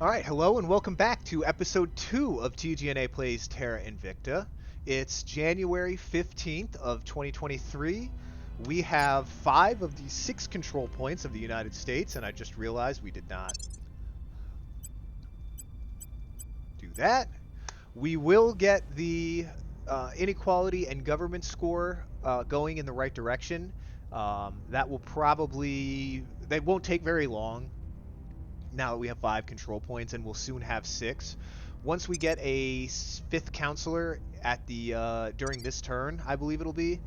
All right, hello and welcome back to episode 2 of TGNA Plays Terra Invicta. It's January 15th of 2023. We have 5 of the 6 control points of the United States, and I just realized we did not do that. We will get the inequality and government score going in the right direction. That will probably, that won't take very long. Now that we have 5 control points, and we'll soon have 6. Once we get a 5th counselor at the during this turn, I believe it'll be,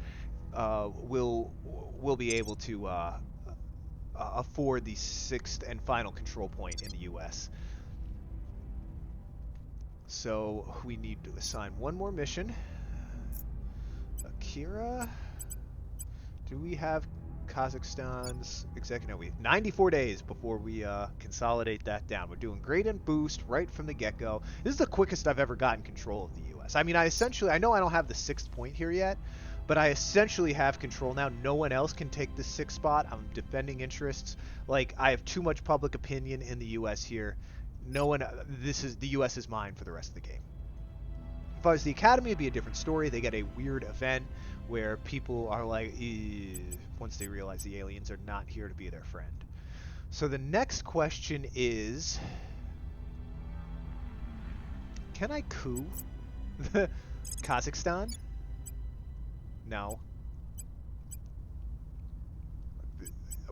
we'll be able to afford the 6th and final control point in the U.S. So we need to assign one more mission. Akira, do we have Kazakhstan's executive? No, we have 94 days before we consolidate that down. We're doing gradient boost right from the get-go. This is the quickest I've ever gotten control of the U.S. I mean, I know I don't have the 6th point here yet, but I essentially have control now. No one else can take the 6th spot. I'm defending interests. Like, I have too much public opinion in the U.S. here. No one. The U.S. is mine for the rest of the game. If I was the Academy, it'd be a different story. They get a weird event where people are like, once they realize the aliens are not here to be their friend. So the next question is, can I coup Kazakhstan? No.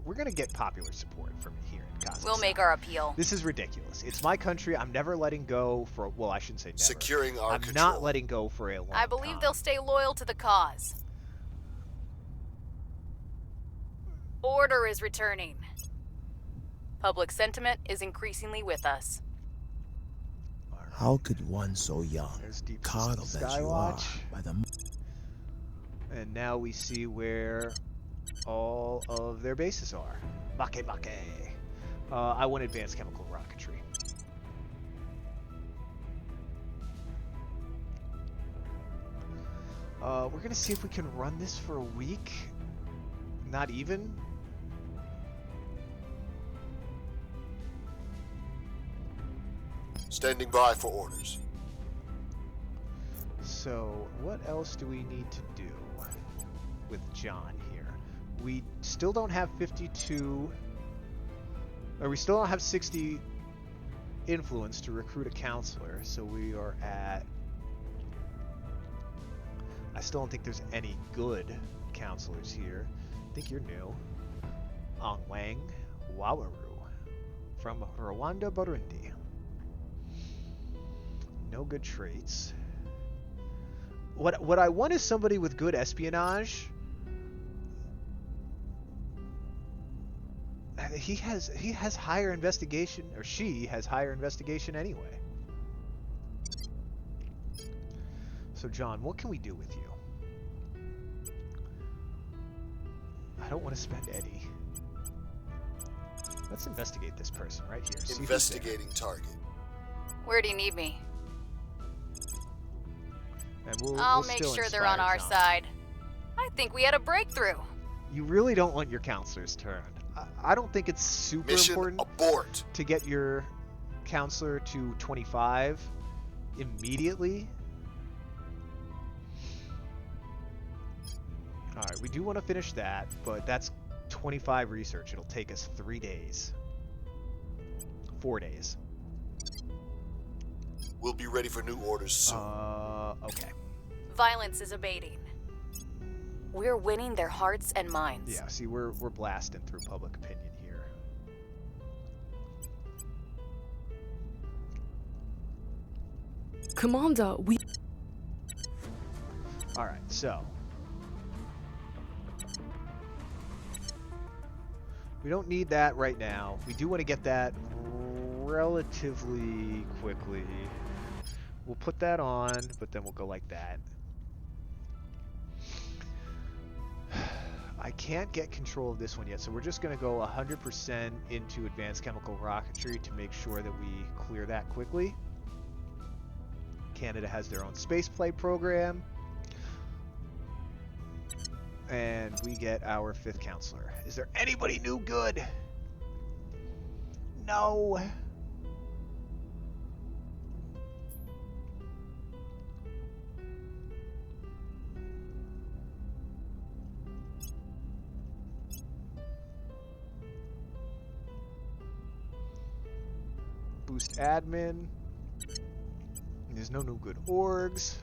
We're going to get popular support from here in Kazakhstan. We'll make our appeal. This is ridiculous. It's my country. I'm never letting go for, well, I shouldn't say never. Securing our I'm control. not letting go for a long time. I believe they'll stay loyal to the cause. Order is returning. Public sentiment is increasingly with us. How could one so young, coddled as you are, by the... And now we see where all of their bases are. Make. I want advanced chemical rocketry. We're gonna see if we can run this for a week. Not even. Standing by for orders. So, what else do we need to do with John here? We still don't have 52, or we still don't have 60 influence to recruit a counselor, so we are at... I still don't think there's any good counselors here. I think you're new. Wang Wawaru from Rwanda, Burundi. No good traits. What I want is somebody with good espionage. He has higher investigation, or she has higher investigation anyway. So John, what can we do with you? I don't want to spend any. Let's investigate this person right here. See Investigating target. Where do you need me? And I'll make sure they're on our side. I think we had a breakthrough. You really don't want your counselors turned. I don't think it's super Mission important abort. to get your counselor to 25 immediately. Alright, we do want to finish that, but that's 25 research. It'll take us 3 days. 4 days. We'll be ready for new orders soon. Okay. Violence is abating. We're winning their hearts and minds. Yeah, see, we're blasting through public opinion here. Commander, we... Alright, so... we don't need that right now. We do want to get that relatively quickly. We'll put that on, but then we'll go like that. I can't get control of this one yet, so we're just going to go 100% into advanced chemical rocketry to make sure that we clear that quickly. Canada has their own spaceflight program. And we get our 5th counselor. Is there anybody new good? No. Boost admin. There's no new good orgs.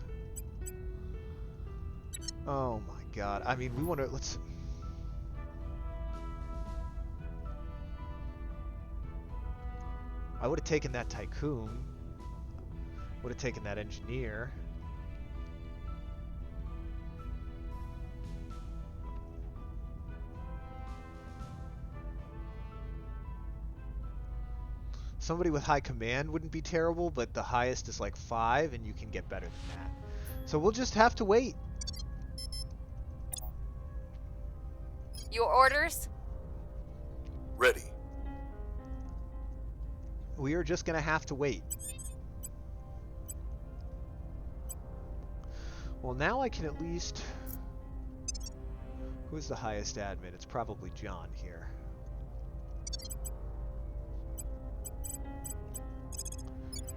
Oh my god. I mean, we want to... Let's... I would have taken that Tycoon. Would have taken that Engineer. Somebody with high command wouldn't be terrible, but the highest is like 5, and you can get better than that. So we'll just have to wait. Your orders? Ready. We are just going to have to wait. Well, now I can at least... Who's the highest admin? It's probably John here.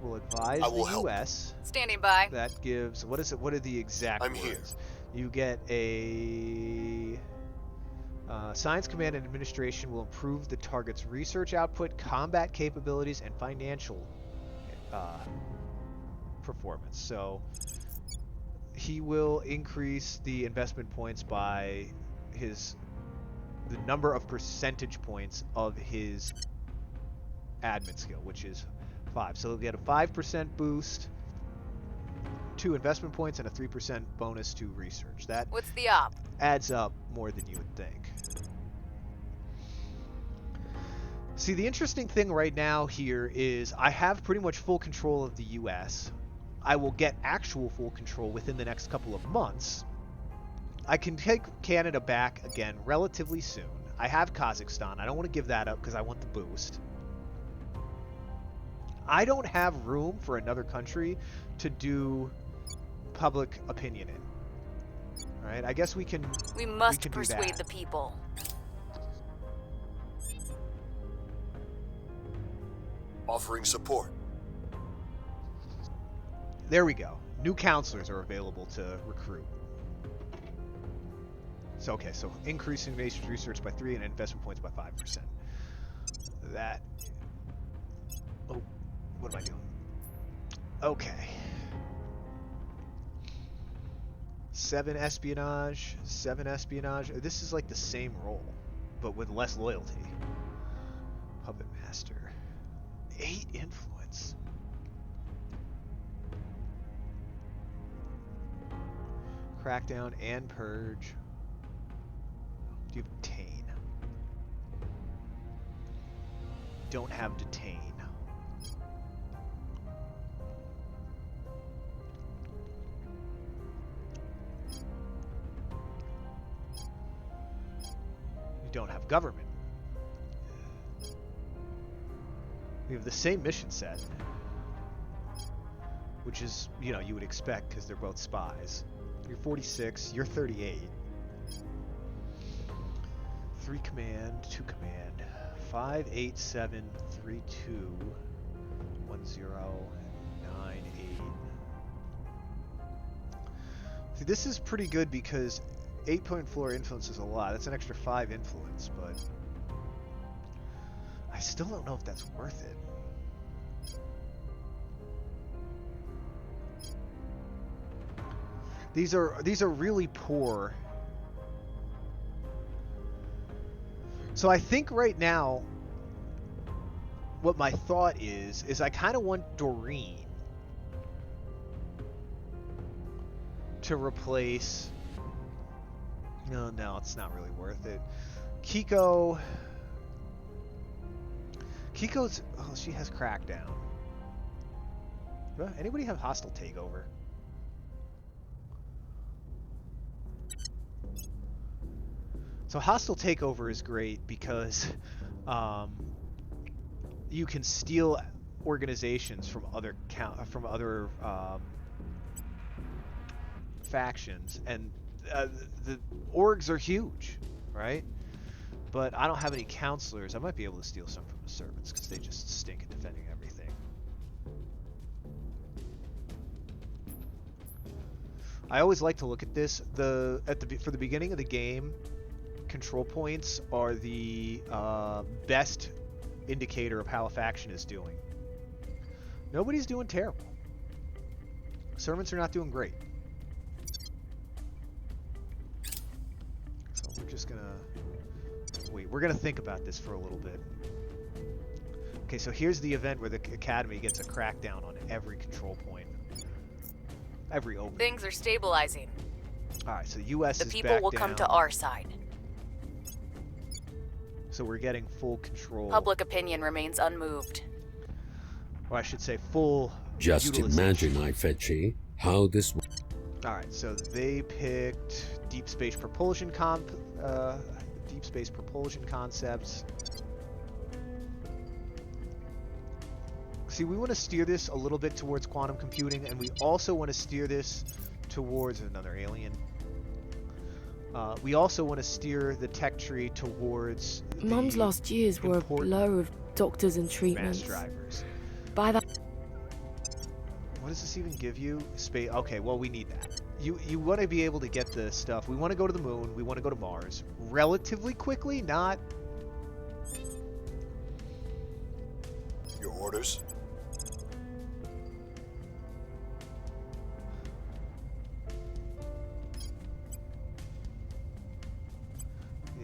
We'll advise the U.S. Standing by. That gives... What is it? What are the exact I'm words? here. You get a... Science Command and Administration will improve the target's research output, combat capabilities, and financial performance. So he will increase the investment points by the number of percentage points of his admin skill, which is 5. So he'll get a 5% boost to investment points and a 3% bonus to research. That What's the op? adds up more than you would think. See, the interesting thing right now here is I have pretty much full control of the US. I will get actual full control within the next couple of months. I can take Canada back again relatively soon. I have Kazakhstan. I don't want to give that up because I want the boost. I don't have room for another country to do public opinion in. All right, I guess we can. We must do persuade that. the people. Offering support. There we go. New counselors are available to recruit. So okay, so increasing nation's research by 3 and investment points by 5%. That. Oh, what am I doing? Okay. 7 espionage, 7 espionage. This is like the same role, but with less loyalty. Puppet master. 8 influence. Crackdown and purge. Do you have detain? Don't have detain. You don't have government. We have the same mission set, which is, you know, you would expect because they're both spies. You're 46, you're 38. 3 command, 2 command. 5, 8, 7, 3, 2, 1, 0, 9, 8. See, this is pretty good because 8-point floor influence is a lot. That's an extra 5 influence, but I still don't know if that's worth it. These are really poor. So I think right now, what my thought is I kind of want Doreen to replace. No, it's not really worth it. Kiko's. Oh, she has crackdown. Anybody have hostile takeover? So hostile takeover is great because you can steal organizations from other factions, and the orgs are huge, right? But I don't have any counselors. I might be able to steal some from the servants because they just stink at defending everything. I always like to look at this. For the beginning of the game, control points are the best indicator of how a faction is doing. Nobody's doing terrible. Servants are not doing great. So we're just gonna... Wait, we're gonna think about this for a little bit. Okay, so here's the event where the Academy gets a crackdown on every control point. Every opening. Things are stabilizing. Alright, so US is back down. The people will come to our side. So we're getting full control. Public opinion remains unmoved. Or I should say full Just imagine, Ifechi, how this... Alright, so they picked deep space propulsion concepts. See, we want to steer this a little bit towards quantum computing, and we also want to steer this towards another alien. We also want to steer the tech tree towards Mum's last years were a blur of doctors and treatments. Mass drivers. By that... What does this even give you? Space. Okay, well, we need that. You want to be able to get the stuff. We want to go to the moon. We want to go to Mars relatively quickly, not... Your orders?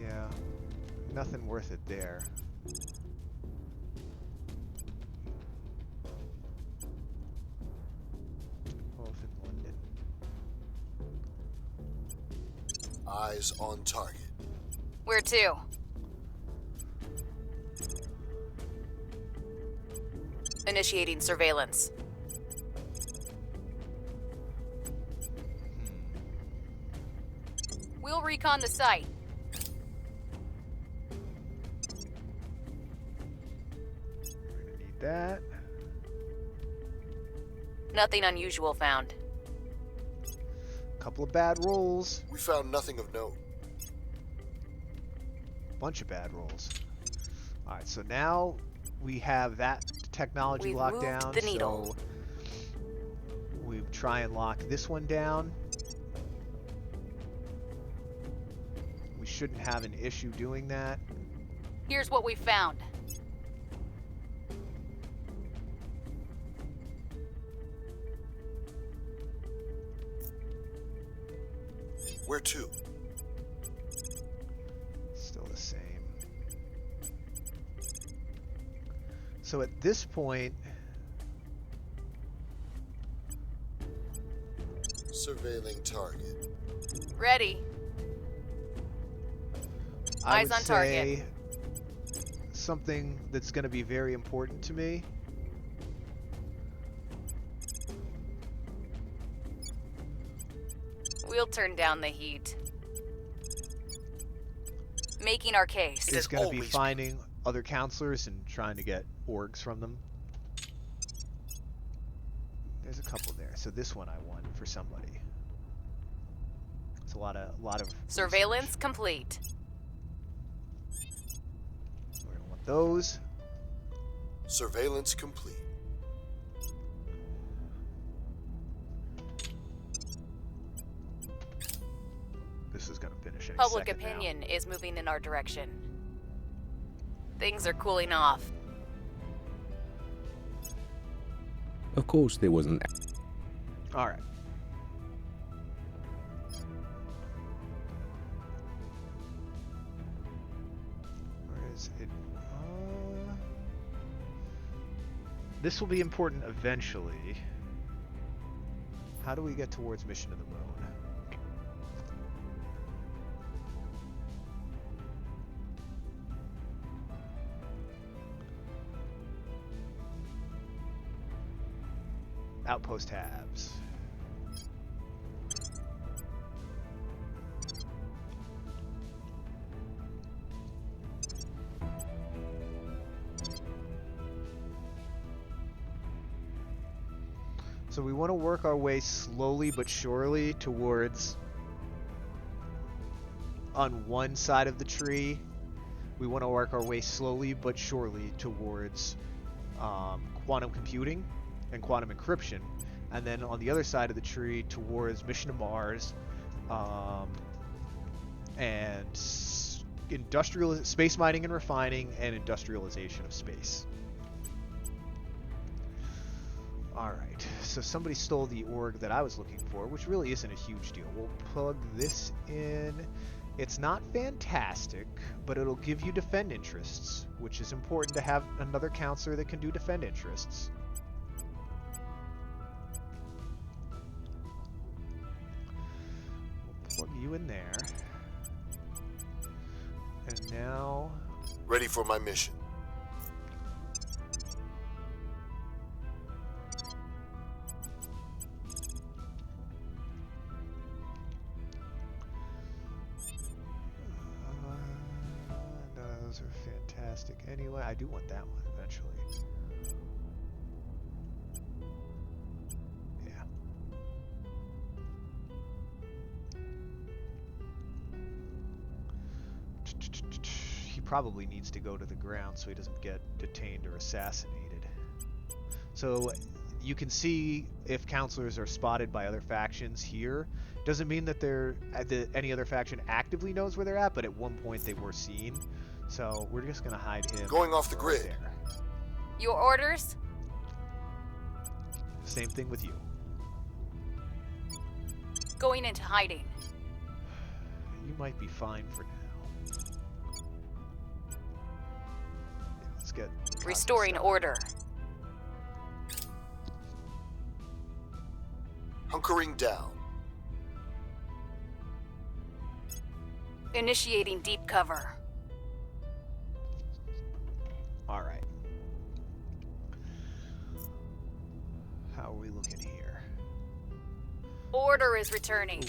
Yeah, nothing worth it there. Both in London. Eyes on target. Where to? Initiating surveillance. We'll recon the site. We're gonna need that. Nothing unusual found. Couple of bad rolls. We found nothing of note. Bunch of bad rolls. Alright, so now we have that technology We've locked moved down. the needle. So we try and lock this one down. We shouldn't have an issue doing that. Here's what we found. Where to? Still the same. So at this point, Surveilling target. Ready. I Eyes would on say target. something that's going to be very important to me. We'll turn down the heat. Making our case. Is going to be finding other counselors and trying to get orgs from them. There's a couple there. So this one I want for somebody. It's a lot of Surveillance research. complete. We're going to want those. Surveillance complete. This is going to finish any Public second now. opinion is moving in our direction. Things are cooling off. Of course there was an... All right. Where is it? This will be important eventually. How do we get towards Mission to the Moon? Outpost tabs. So we want to work our way slowly but surely towards, on one side of the tree, we want to work our way slowly but surely towards quantum computing and quantum encryption, and then on the other side of the tree towards mission to Mars, and space mining and refining and industrialization of space. Alright, so somebody stole the org that I was looking for, which really isn't a huge deal. We'll plug this in. It's not fantastic, but it'll give you defend interests, which is important to have another counselor that can do defend interests. We'll plug you in there. And now... Ready for my mission. Those are fantastic. Anyway, I do want that one eventually. Yeah. He probably needs to go to the ground so he doesn't get detained or assassinated. So you can see if counselors are spotted by other factions here. Doesn't mean that any other faction actively knows where they're at, but at one point they were seen. So we're just gonna hide him. Going off the grid. There. Your orders? Same thing with you. Going into hiding. You might be fine for now. Yeah, let's get Restoring order. Hunkering down. Initiating deep cover. Alright. How are we looking here? Order is returning.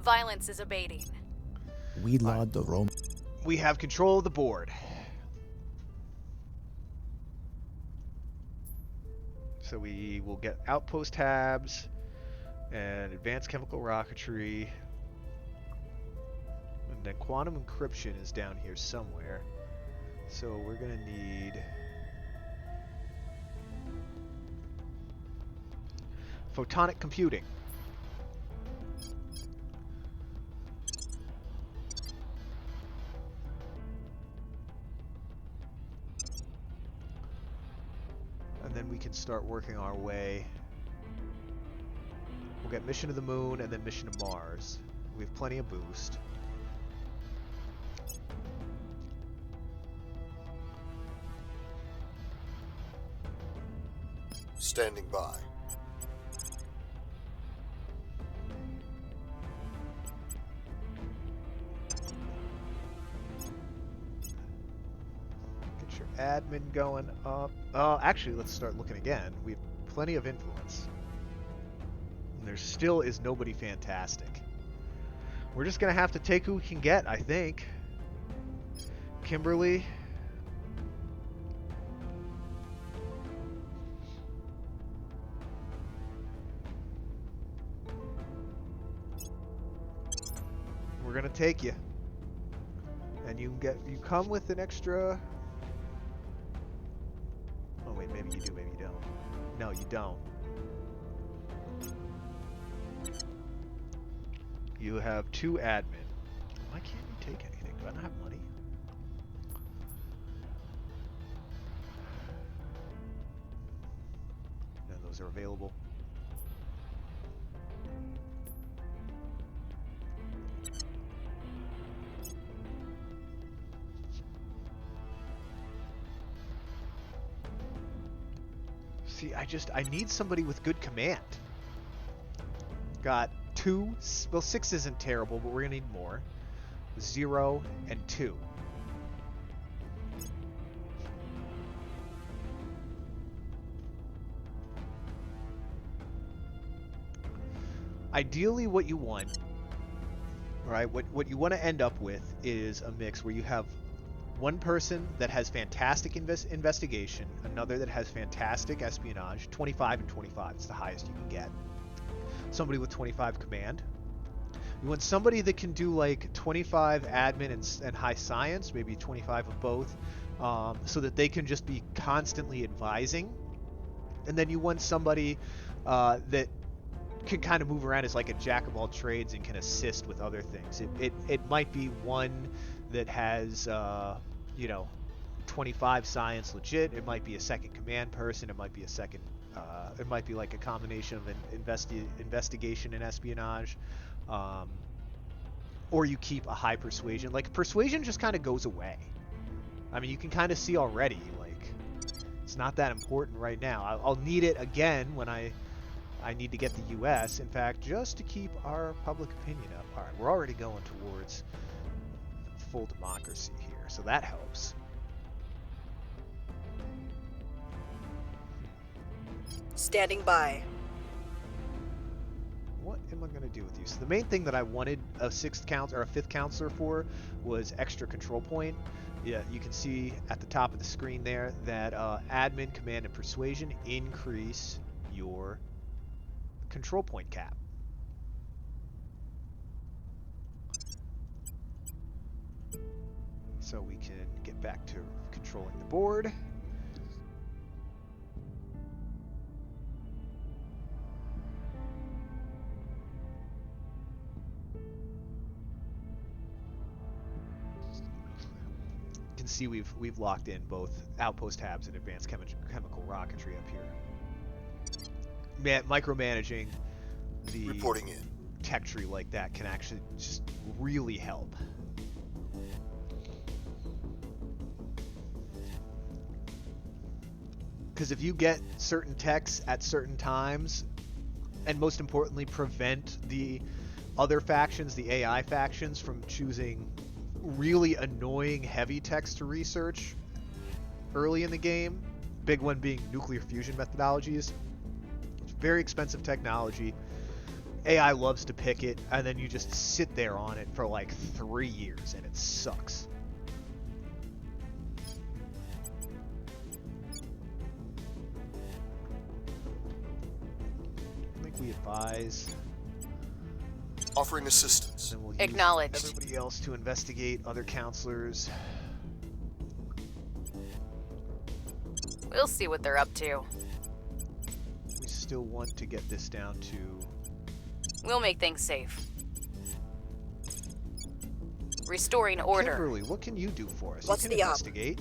Violence is abating. We laud the Rome. We have control of the board. So we will get outpost tabs and advanced chemical rocketry. And then quantum encryption is down here somewhere. So we're going to need photonic computing. And then we can start working our way. We'll get mission to the moon and then mission to Mars. We have plenty of boost. Standing by. Get your admin going up. Actually, let's start looking again. We have plenty of influence. And there still is nobody fantastic. We're just going to have to take who we can get, I think. Kimberly. We're going to take you. And you come with an extra... Oh wait, maybe you do, maybe you don't. No, you don't. You have 2 admin. Why can't you take anything? Do I not have money? None of those are available. See, I need somebody with good command. Got 2, well 6 isn't terrible, but we're gonna need more. 0 and 2. Ideally what you want, right, what you want to end up with is a mix where you have one person that has fantastic investigation, another that has fantastic espionage, 25 and 25, it's the highest you can get. Somebody with 25 command. You want somebody that can do like 25 admin and high science, maybe 25 of both, so that they can just be constantly advising. And then you want somebody that can kind of move around as like a jack of all trades and can assist with other things. It might be one that has, you know, 25 science legit. It might be a second command person. It might be a second. It might be like a combination of an investigation and espionage, or you keep a high persuasion. Like persuasion just kind of goes away. I mean, you can kind of see already. Like it's not that important right now. I'll need it again when I need to get the U.S. In fact, just to keep our public opinion up. All right, we're already going towards full democracy here, so that helps. Standing by. What am I going to do with you? So the main thing that I wanted a fifth counselor for was extra control point. Yeah, you can see at the top of the screen there that admin, command, and persuasion increase your control point cap. So we can get back to controlling the board. You can see we've locked in both outpost tabs and advanced chemical rocketry up here. Micromanaging the Reporting in. tech tree like that can actually just really help. Because if you get certain techs at certain times, and most importantly prevent the other factions, the AI factions, from choosing really annoying heavy techs to research early in the game, big one being nuclear fusion methodologies. It's very expensive technology. AI loves to pick it, and then you just sit there on it for like 3 years, and it sucks. I think we advise. Offering assistance. Then we'll Acknowledged. use everybody else to investigate other counselors. We'll see what they're up to. We still want to get this down to... We'll make things safe. Restoring order. Kimberly, what can you do for us? What's you can the op? investigate.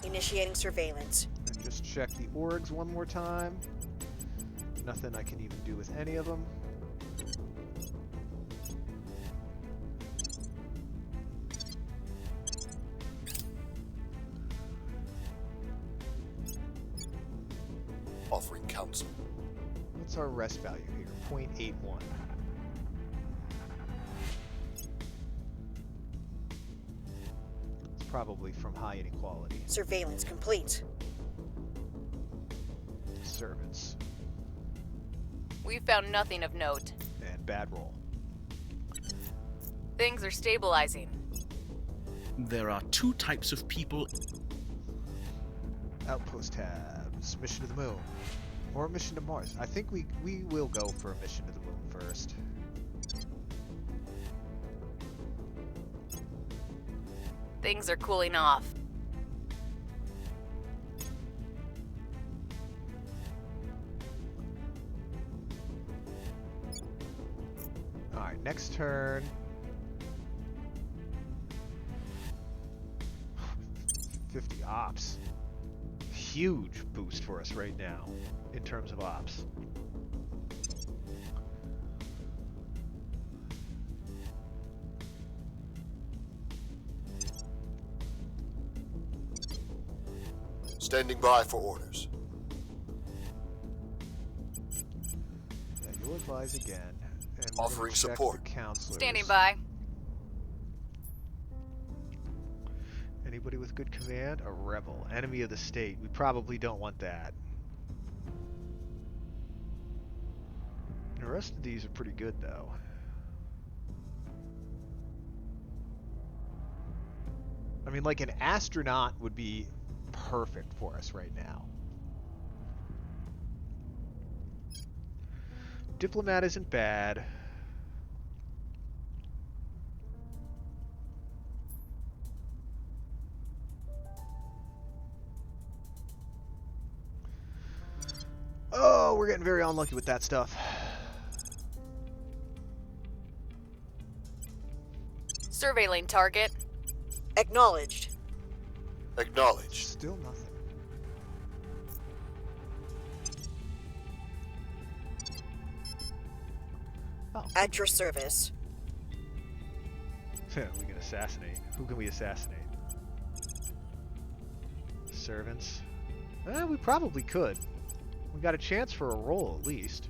Initiating surveillance. And just check the orgs one more time. Nothing I can even do with any of them. Offering counsel. What's our rest value here? 0.81. It's probably from high inequality. Surveillance complete. Servants. We found nothing of note. And bad roll. Things are stabilizing. There are two types of people. Outpost tabs. Mission to the moon. Or mission to Mars. I think we will go for a mission to the moon first. Things are cooling off. Alright, next turn. 50 ops. Huge boost for us right now in terms of ops. Standing by for orders. Yeah, you'll advise again. And we're Offering gonna check support. the counselors. Standing by. Anybody with good command? A rebel. Enemy of the state. We probably don't want that. The rest of these are pretty good, though. I mean, like an astronaut would be perfect for us right now. Diplomat isn't bad. Oh, we're getting very unlucky with that stuff. Surveilling target. Acknowledged. Acknowledged. Still nothing. Oh. At your service. We can assassinate. Who can we assassinate? Servants? We probably could. We got a chance for a roll at least.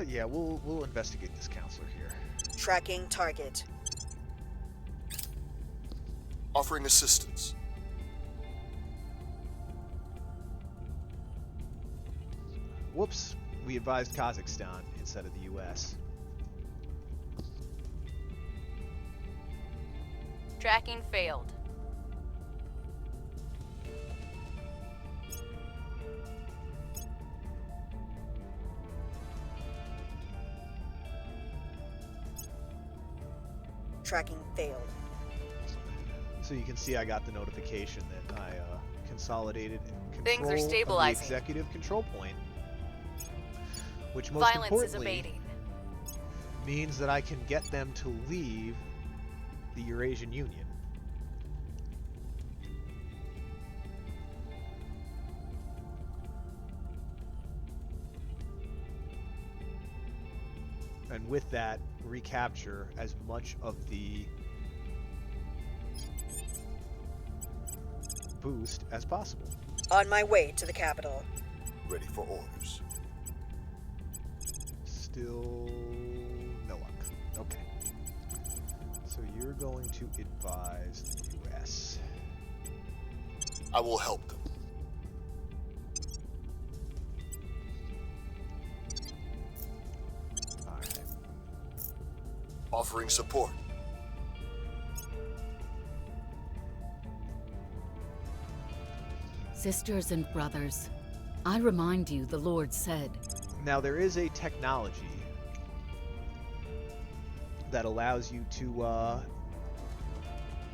Yeah, we'll investigate this counselor here. Tracking target. Offering assistance. Whoops, we advised Kazakhstan instead of the US. Tracking failed. Tracking failed. So you can see I got the notification that I consolidated control Things are of the stabilizing. executive control point, which most Violence is importantly abating. means that I can get them to leave the Eurasian Union. And with that, recapture as much of the boost as possible. On my way to the capital. Ready for orders. Still no luck. Okay. So you're going to advise the US. I will help them. Alright. Offering support. Sisters and brothers, I remind you the Lord said. Now there is a technology that allows you to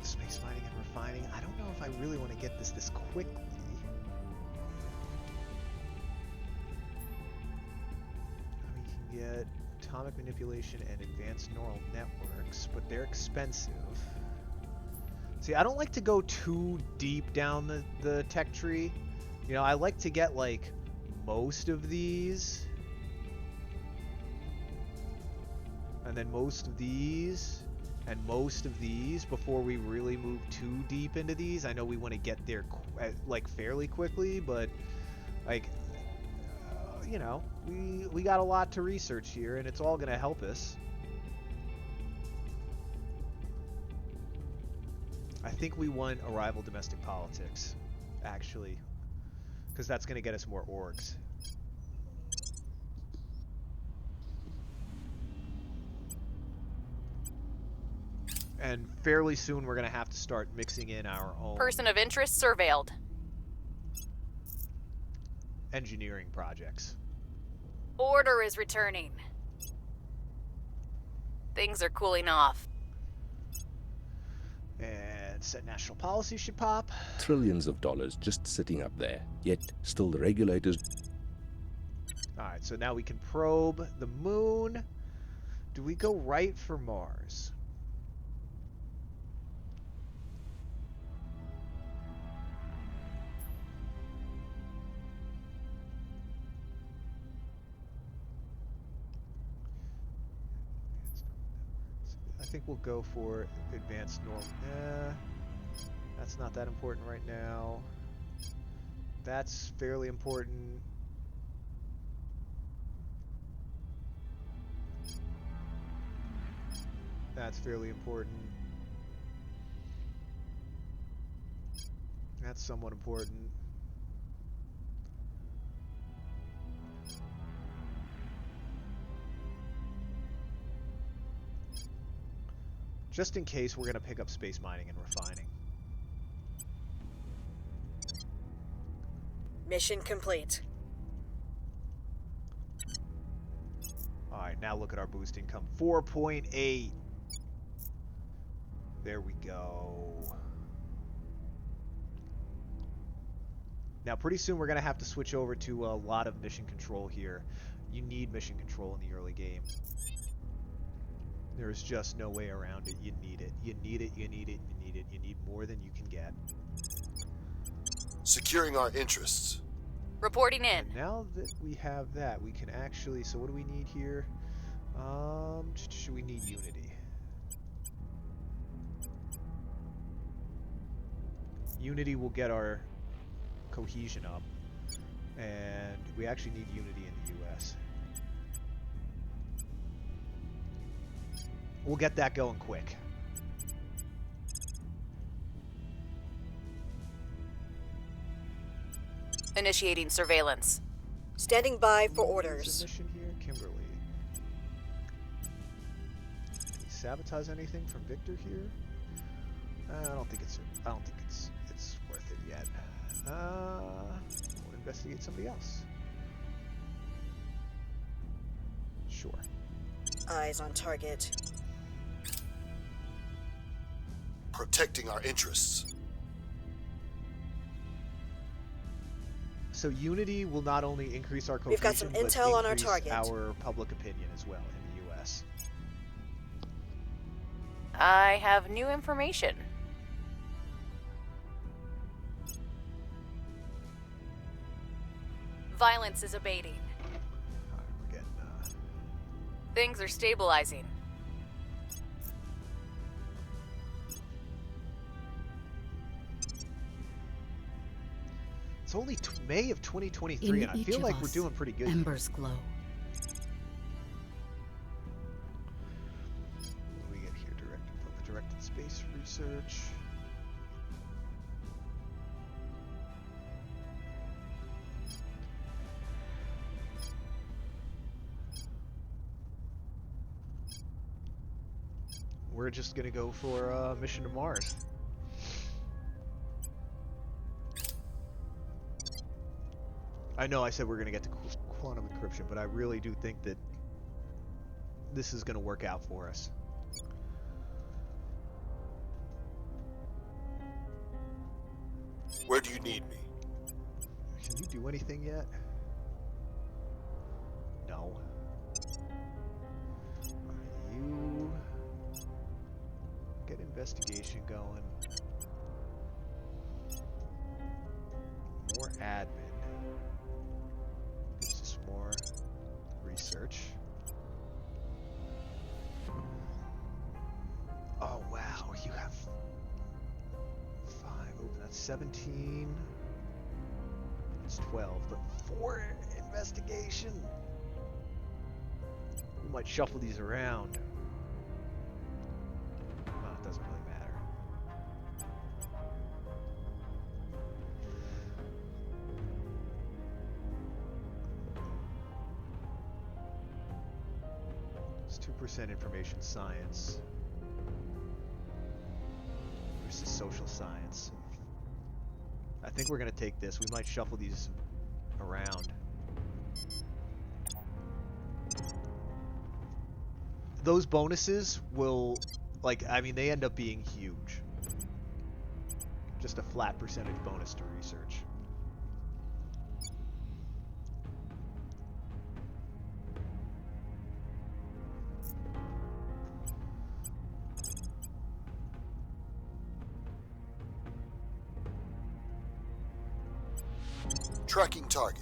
space mining and refining. I don't know if I really want to get this quickly. We can get atomic manipulation and advanced neural networks, but they're expensive. See, I don't like to go too deep down the tech tree. You know, I like to get like most of these, and then most of these, and most of these before we really move too deep into these. I know we want to get there like fairly quickly, but like you know, we got a lot to research here, and it's all gonna help us. I think we want a rival domestic politics, actually, because that's going to get us more orgs. And fairly soon we're going to have to start mixing in our own Person of interest surveilled. engineering projects. Order is returning. Things are cooling off. And said national policy should pop. Trillions of dollars just sitting up there, yet still the regulators. Alright, so now we can probe the moon. Do we go right for Mars? I think we'll go for advanced norm. That's not that important right now. That's fairly important. That's fairly important. That's somewhat important. Just in case we're going to pick up space mining and refining. Mission complete. Alright, now look at our boost income. 4.8. There we go. Now pretty soon we're going to have to switch over to a lot of mission control here. You need mission control in the early game. There is just no way around it. You need it. You need it. You need it. You need it. You need more than you can get. Securing our interests. Reporting in. And now that we have that, we can actually... So what do we need here? We need unity. Unity will get our cohesion up. And we actually need unity in the US. We'll get that going quick. Initiating surveillance. Standing by for orders. Mission here, Kimberly. Can we sabotage anything from Victor here? I don't think it's worth it yet. We'll investigate somebody else. Sure. Eyes on target. Protecting our interests. So unity will not only increase our cohesion, We've got some intel on our target. Our public opinion as well in the US. I have new information. Violence is abating. Alright, we're getting, Things are stabilizing. It's only May of 2023, In and I each feel of like we're us, doing pretty good. Embers glow. What do we get here? Directed space research. We're just gonna go for a mission to Mars. I know I said we're gonna get to quantum encryption, but I really do think that this is gonna work out for us. Where do you need me? Can you do anything yet? No. You get investigation going. More admin. Gives us more research. Oh wow, you have 5 open. That's 17. It's 12, but 4 investigation. We might shuffle these around. Well, it doesn't really matter. It's 2% information science versus social science. I think we're gonna take this. We might shuffle these around. Those bonuses will, I mean, they end up being huge. Just a flat percentage bonus to research. Tracking target.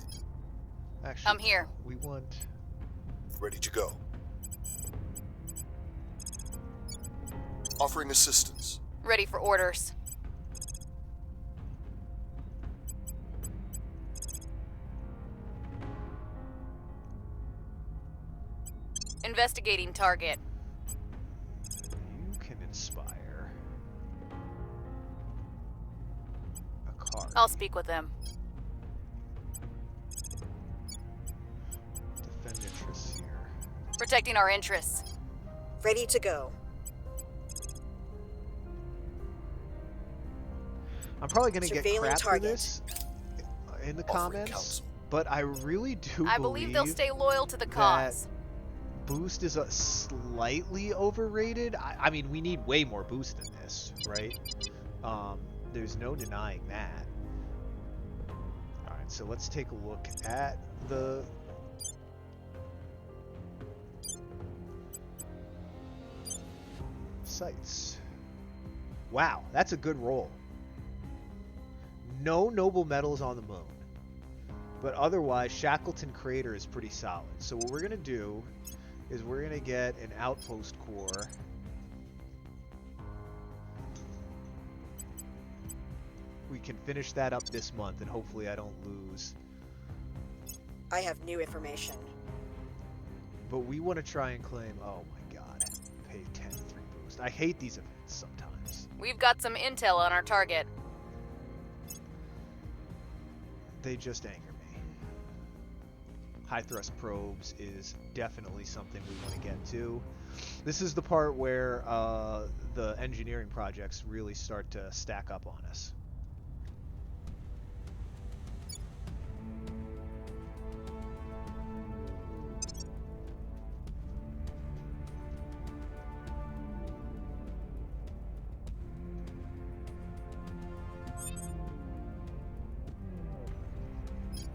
Actually, I'm here. We want... Ready to go. Offering assistance. Ready for orders. Investigating target. You can inspire a card. I'll speak with them. Defend interests here. Protecting our interests. Ready to go. I'm probably going to get Surveilling crap for target. this in the Offering comments, counsel. but I really do I believe they'll stay loyal to the cause. Boost is a slightly overrated. I mean, we need way more boost than this, right? There's no denying that. Alright, so let's take a look at the... sites. Wow, that's a good roll. No noble metals on the moon. But otherwise, Shackleton Crater is pretty solid. So what we're going to do is we're going to get an outpost core. We can finish that up this month, and hopefully I don't lose. I have new information. But we want to try and claim... Oh my god. Pay 10-3 boost. I hate these events sometimes. We've got some intel on our target. They just anger me. High thrust probes is definitely something we want to get to. This is the part where the engineering projects really start to stack up on us.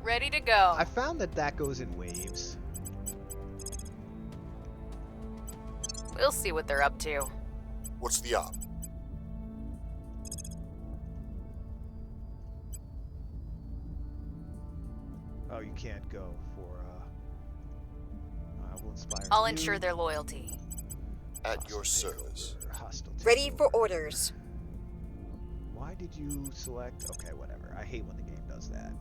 Ready to go. I found that goes in waves. We'll see what they're up to. What's the op? Oh, you can't go for, I will inspire I'll you. ensure their loyalty. At your service. Hostile Ready for takeover. orders. Why did you select? Okay, whatever. I hate when the game does that.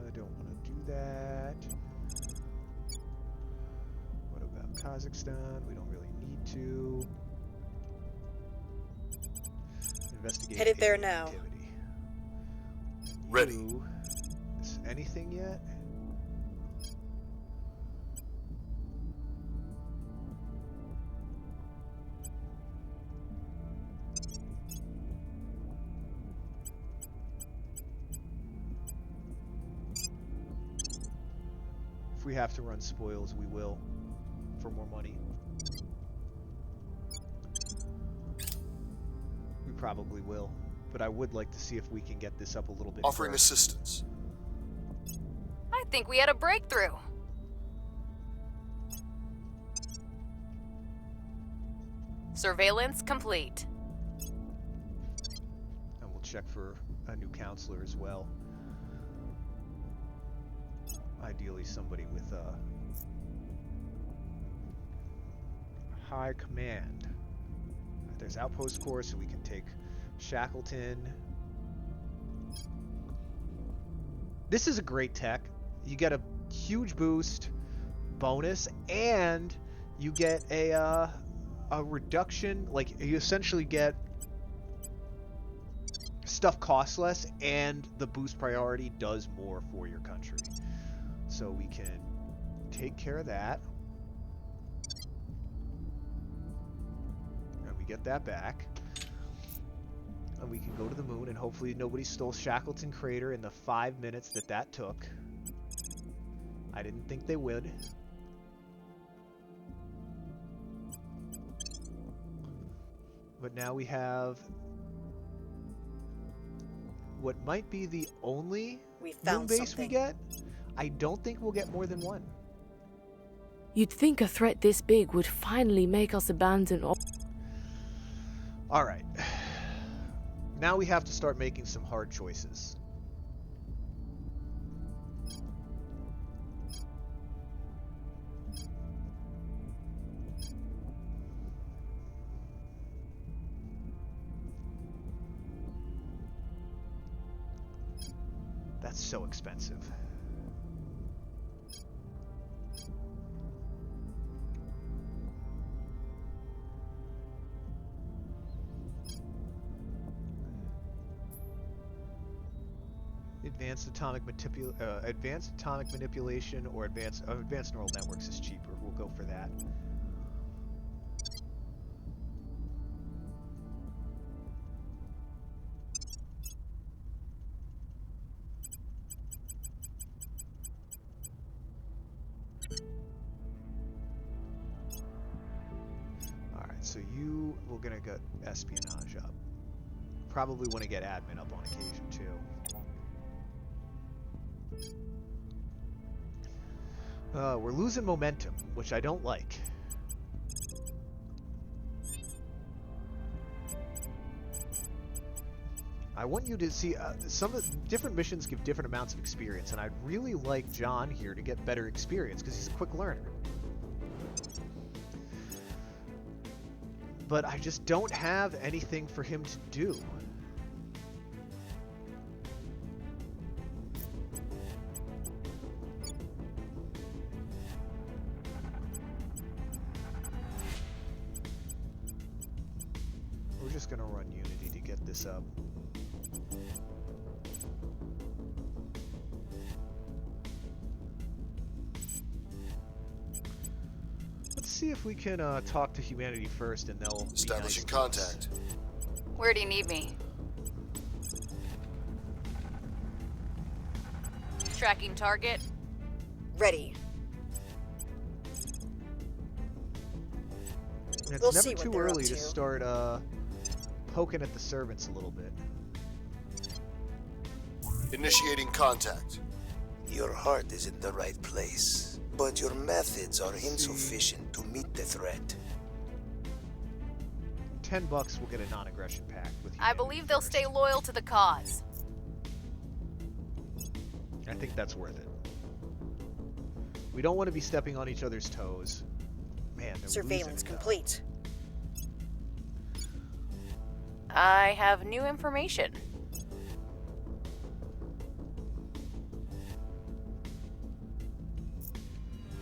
I don't want to do that. What about Kazakhstan? We don't really need to. Investigate. Headed there alien now. Activity. Ready. You, anything yet? If we have to run spoils, we will, for more money. We probably will, but I would like to see if we can get this up a little bit. Offering further. assistance. I think we had a breakthrough. Surveillance complete. And we'll check for a new counselor as well. Ideally somebody with high command. There's outpost core, so we can take Shackleton. This is a great tech. You get a huge boost bonus, and you get a reduction. Like, you essentially get stuff costs less, and the boost priority does more for your country. So we can take care of that. And we get that back. And we can go to the moon, and hopefully nobody stole Shackleton Crater in the 5 minutes that took. I didn't think they would. But now we have what might be the only We moon found base something. we get. I don't think we'll get more than one. You'd think a threat this big would finally make us abandon all. Alright. Now we have to start making some hard choices. That's so expensive. Advanced atomic manipulation or advanced neural networks is cheaper. We'll go for that. Alright, so we're gonna get espionage up. Probably want to get admin up on occasion too. We're losing momentum, which I don't like. I want you to see some of the different missions give different amounts of experience, and I'd really like John here to get better experience because he's a quick learner. But I just don't have anything for him to do. We're just gonna run Unity to get this up. Let's see if we can talk to humanity first, and they'll Establishing be nice to us. contact. Where do you need me? Tracking target. Ready. And it's We'll never see what too they're up early to to. start poking at the servants a little bit. Initiating contact. Your heart is in the right place, but your methods are insufficient to meet the threat. $10 will get a non-aggression pact with you. I believe they'll stay loyal to the cause. I think that's worth it. We don't want to be stepping on each other's toes. Man, they're Surveillance losing it, though. complete. I have new information.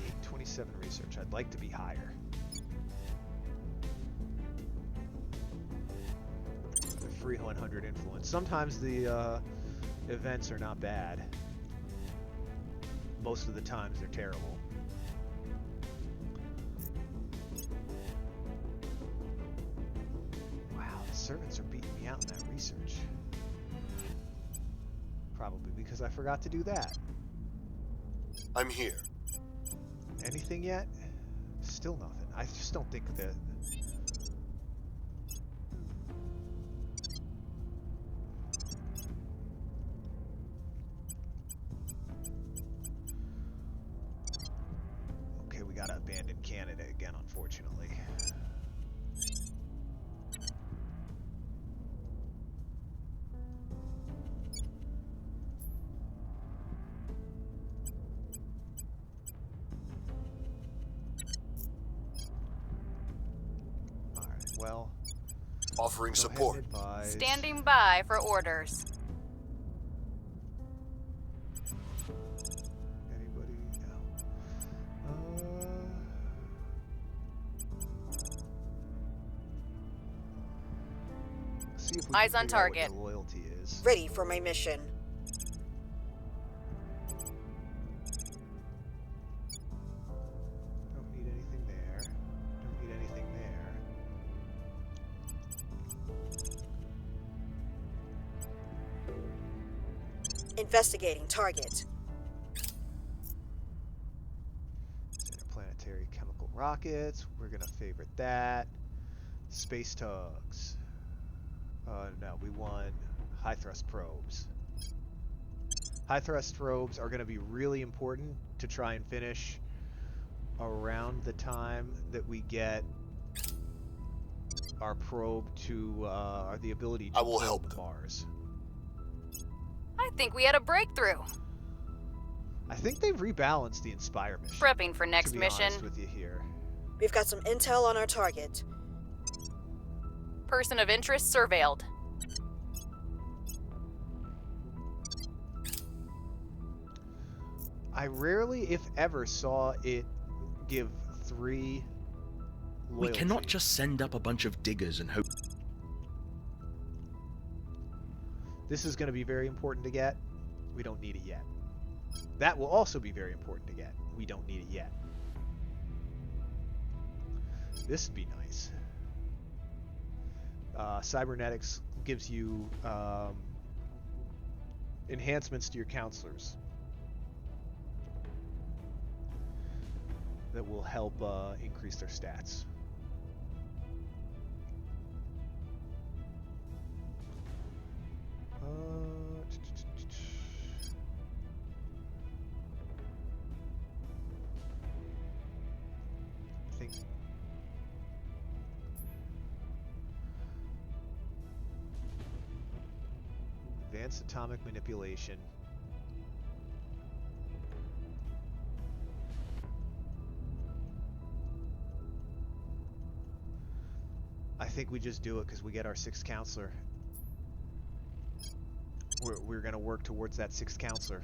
Need 27 research. I'd like to be higher. The free 100 influence. Sometimes the events are not bad. Most of the times they're terrible. Wow, the servants are beating me out in that research. Probably because I forgot to do that. I'm here. Anything yet? Still nothing. I just don't think that... Okay, we gotta abandon Canada again, unfortunately. Alright, well... Offering go ahead and support. advise. Standing by for orders. Anybody? No. See if we Eyes can on figure out what target. your loyalty is. Ready for my mission. Don't need anything there. Don't need anything there. Investigating target. Interplanetary chemical rockets. We're gonna favorite that. Space tugs. No, we want high thrust probes. High thrust probes are gonna be really important to try and finish around the time that we get our probe to the ability to I will probe help them. Mars. I think we had a breakthrough. I think they've rebalanced the Inspire mission. Prepping for next to be mission. honest with you here. We've got some intel on our target. Person of interest surveilled. I rarely, if ever, saw it give 3 We loyalty. cannot just send up a bunch of diggers and hope. This is going to be very important to get. We don't need it yet. That will also be very important to get. We don't need it yet. This would be nice. Cybernetics gives you enhancements to your counselors that will help increase their stats. Advanced atomic manipulation. I think we just do it because we get our 6th counselor. We're going to work towards that 6th counselor.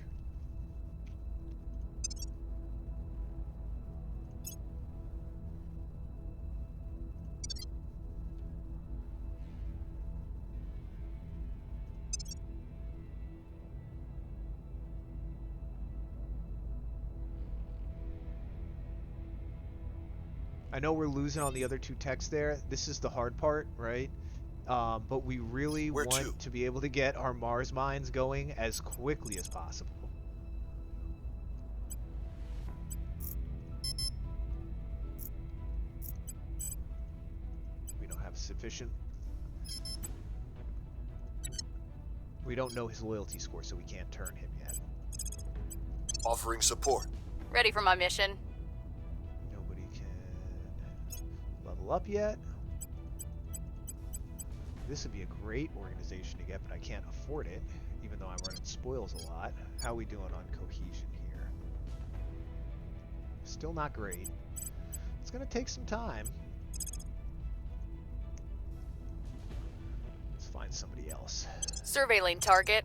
I know we're losing on the other 2 techs there. This is the hard part, right? But we really Where want to? to be able to get our Mars mines going as quickly as possible. We don't have sufficient. We don't know his loyalty score, so we can't turn him yet. Offering support. Ready for my mission. Nobody can level up yet. This would be a great organization to get, but I can't afford it, even though I'm running spoils a lot. How are we doing on cohesion here? Still not great. It's going to take some time. Let's find somebody else. Surveilling target.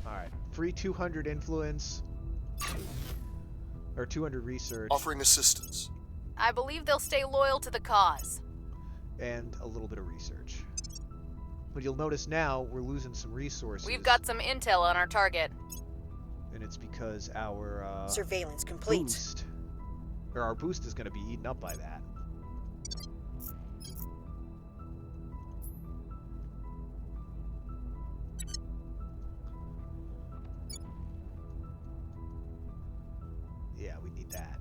Alright, free 200 influence. Or 200 research. Offering assistance. I believe they'll stay loyal to the cause. And a little bit of research. But you'll notice now we're losing some resources. We've got some intel on our target. And it's because our Surveillance complete. boost, or our boost is going to be eaten up by that. Yeah, we need that.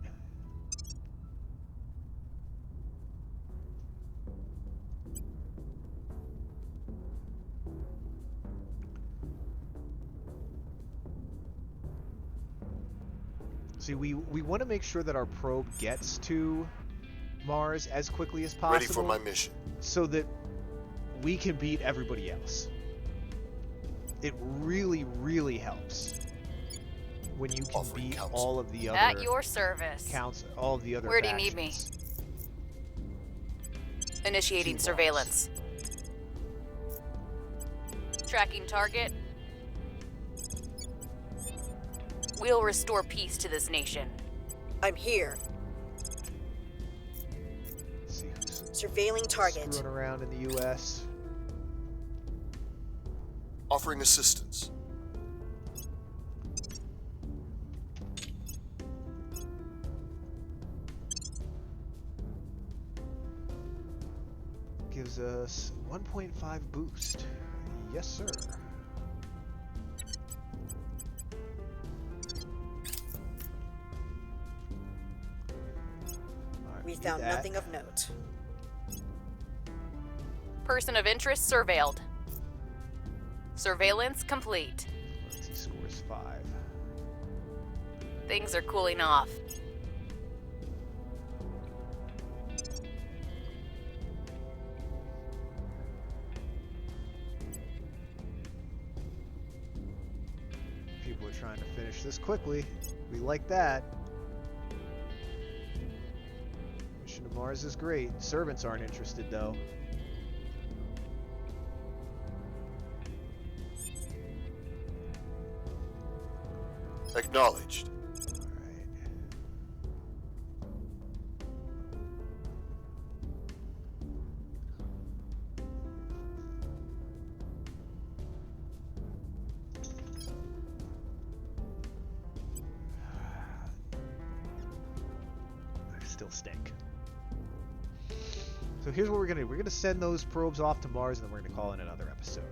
See, we want to make sure that our probe gets to Mars as quickly as possible. Ready for my mission. So that we can beat everybody else. It really, really helps when you can Offering beat counsel. all of the other At your service. all of the other Where do you need me? factions. Initiating Two surveillance. Tracking target. We'll restore peace to this nation. I'm here. Let's see who's Surveilling target. screwing around in the U.S. Offering assistance. Gives us 1.5 boost. Yes, sir. Alright, We do found that. nothing of note. Person of interest surveilled. Surveillance complete. Loyalty scores 5. Things are cooling off. People are trying to finish this quickly. We like that. Mission to Mars is great. Servants aren't interested, though. Acknowledged. Alright. I still stink. So here's what we're gonna do. We're gonna send those probes off to Mars, and then we're gonna call in another episode.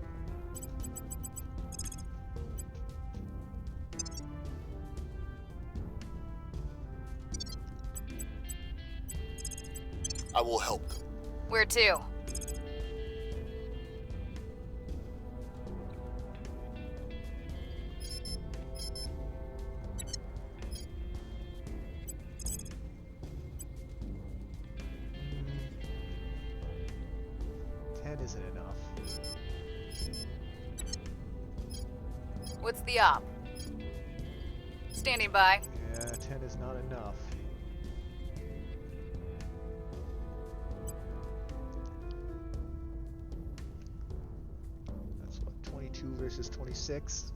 I will help them. Where to? Mm. 10 isn't enough. What's the op? Standing by. Yeah, 10 is not enough. That's what, 22 versus 26?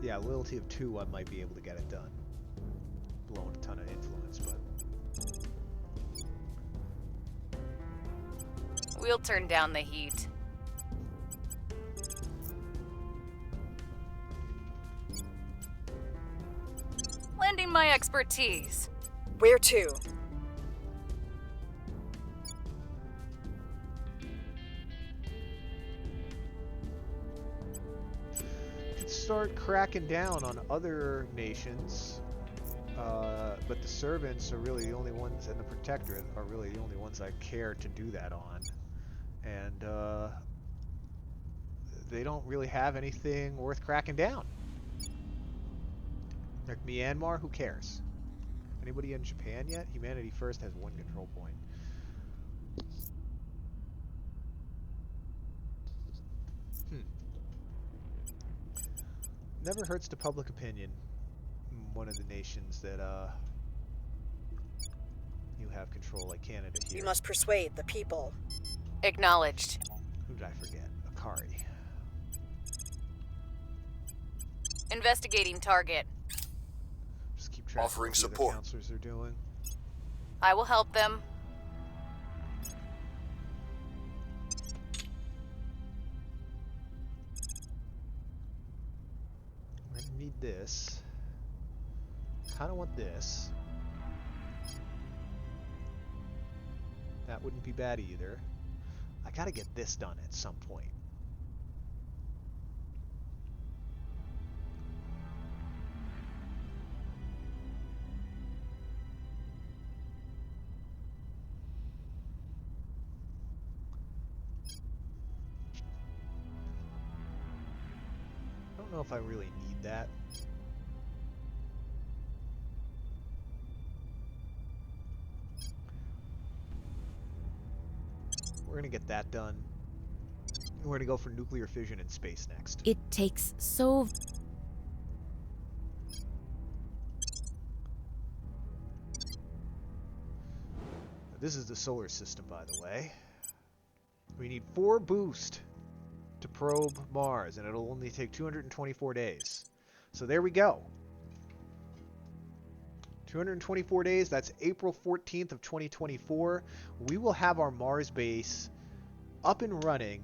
Yeah, loyalty of 2, I might be able to get it done. Blowing a ton of influence, but... We'll turn down the heat. Lending my expertise. Where to? Could start cracking down on other nations, but the servants are really the only ones, and the protectorate are really the only ones I care to do that on. And they don't really have anything worth cracking down. Like Myanmar, who cares? Anybody in Japan yet? Humanity First has 1 control point. Never hurts to public opinion. One of the nations that you have control, like Canada here. You must persuade the people. Acknowledged. Who did I forget? Akari. Investigating target. Just keep track Offering of what the support. other counselors are doing. I will help them. We're gonna need this. Kinda want this. That wouldn't be bad either. I gotta get this done at some point. I don't know if I really need that. We're gonna get that done. We're gonna go for nuclear fission in space next. It takes so... This is the solar system, by the way. We need 4 boost to probe Mars, and it'll only take 224 days. So there we go. 224 days, that's April 14th of 2024. We will have our Mars base up and running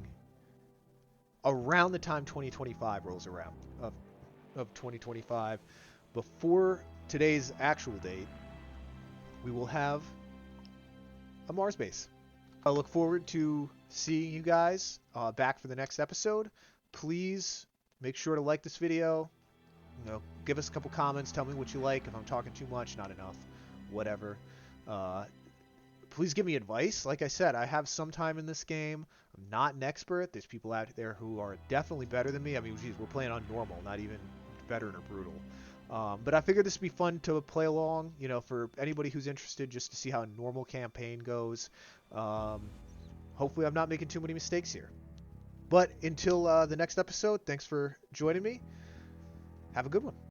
around the time 2025 rolls around, of 2025. Before today's actual date, we will have a Mars base. I look forward to seeing you guys back for the next episode. Please make sure to like this video. You know, give us a couple comments. Tell me what you like. If I'm talking too much, not enough, whatever. Please give me advice. Like I said, I have some time in this game. I'm not an expert. There's people out there who are definitely better than me. I mean, geez, we're playing on normal, not even veteran or brutal. But I figured this would be fun to play along, you know, for anybody who's interested, just to see how a normal campaign goes. Hopefully I'm not making too many mistakes here. But until the next episode, thanks for joining me. Have a good one.